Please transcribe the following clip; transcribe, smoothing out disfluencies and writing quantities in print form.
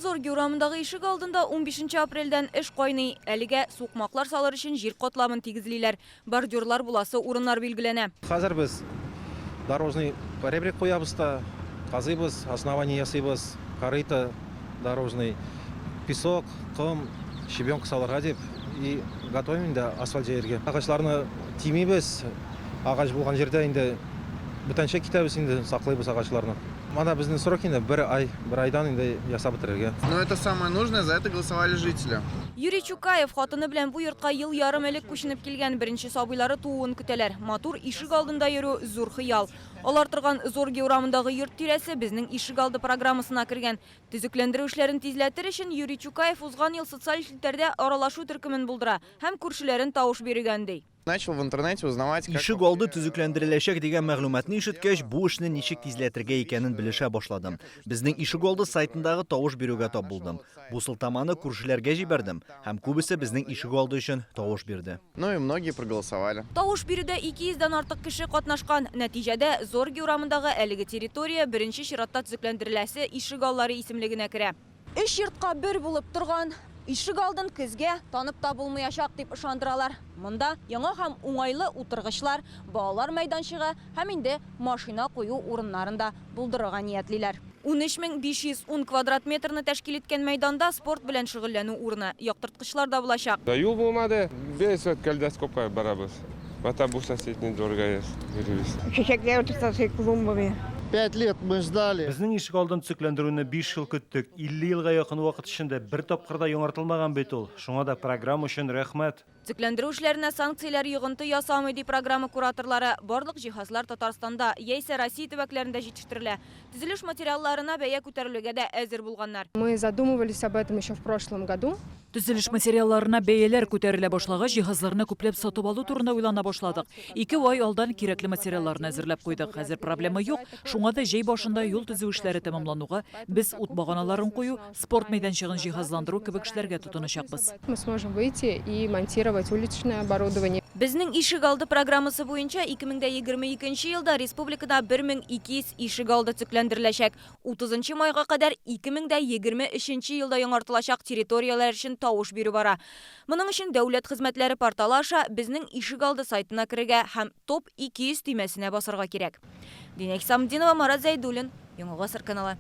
Зорге урамындагы ишек алдында 15 апрельдән эш кайный. Әлегә сукмаклар салыр өчен җир катламын тигезлиләр. Бордюрлар буласы урыннар билгеләнә. Хәзер без дорожный поребрик куябыз да, казыйбыз, основание ясыйбыз, корыто дорожный, песок, ком, щебенка салырга дип и готовим инде асфальт җәяргә. Агачларны тимибез. Агач булган җирдә инде бүтәнчә китәбез инде, саклыйбыз агачларны. Мана безнең срок инде бер айдан инде ясап бетерергә. Но это самое нужное, за это голосовали жители. Юрий Чукаев хатыны белән бу йортка ел ярым элек күченеп килгән, беренче сабыйлары тууын көтәләр. Матур ишек алдында йөрү зур хыял. Алар торган Зорге урамындагы йорт тирәсе безнең ишек алды программасына кергән. Төзекләндерү эшләрен тизләтер өчен Юрий Чукаев узган ел социаль челтәрдә аралашу төркемен булдыра һәм күршеләрен тавыш биргән ди. Начал в интернете узнавать, как... Ишек алды төзекләндереләчәк дигән мәгълүматны ишеткәч, бу эшне ничек тизләтергә икәнен белешә башладым. Безнең ишек алды сайтындагы тавыш бирүгә тап булдым. Бу сылтаманы күршеләргә җибәрдем һәм күбесе безнең ишек алды өчен тавыш бирде. Ну и многие проголосовали. Тавыш бирүдә 200-дан артык кеше катнашкан. Нәтиҗәдә Зорге урамындагы әлеге территория беренче чиратта төзекләндереләсе ишек аллары исемлегенә керә. Эш йортка бер булып торган ишек алдын көзгә танып та булмаячак дип ышандыралар. Монда яңа һәм уңайлы утыргычлар, балалар мәйданчыгы һәм инде машина кую урыннарында булдырырга ниятлиләр. 13510 квадрат метрны тәшкил иткән мәйданда спорт белән шөгыльләнү урыны, яктырткычлар да булачак. Юл булмады, 5 кальдоскопка барабыз. Автобус соседний дорого есть. Чәчәкләр утыртасы клумбами. 5 лет мы ждали. Безнең ишек алдын төзекләндерүне 5 ел көттек. 50 елга якын вакыт эчендә бер тапкырда яңартылмаган бит ул. Шуңа да программа өчен рәхмәт. Төзекләндерү эшләренә санкцияләр йогынты ясамый ди программа кураторлары. Барлык җиһазлар Татарстанда яисә Россия төбәкләрендә җитештерелә. Төзелеш материалларына бәя күтәрелүгә дә әзер булганнар. Мы задумывались об этом еще в прошлом году. Төзелеш материалларына бәяләр күтәрелә башлагач, җиһазларны күпләп сатып алу турында уйлана башладык. 2 ай алдан кирәкле материалларны әзерләп куйдык. Хәзер проблема юк. Шуңа да җәй башында юл төзү эшләре тәмамлануга, без ут баганаларын кую, спорт мәйданчыгын җиһазландыру кебек эшләргә тотыначакбыз. Мы сможем выйти и монтировать уличное оборудование. Безнең ишек алды программасы буенча 2022 елда республикада 1200 ишек алды төзекләндереләчәк. 30 майга кадәр 2023 елда яңартылачак территорияләр өчен тавыш бирү бара. Моның өчен дәүләт хезмәтләре порталы аша безнең ишек алды сайтына керергә һәм топ 200 төймәсенә басарга кирәк. Динәк Самдинова, Марат Зәйдуллин, Яңа Гасыр каналы.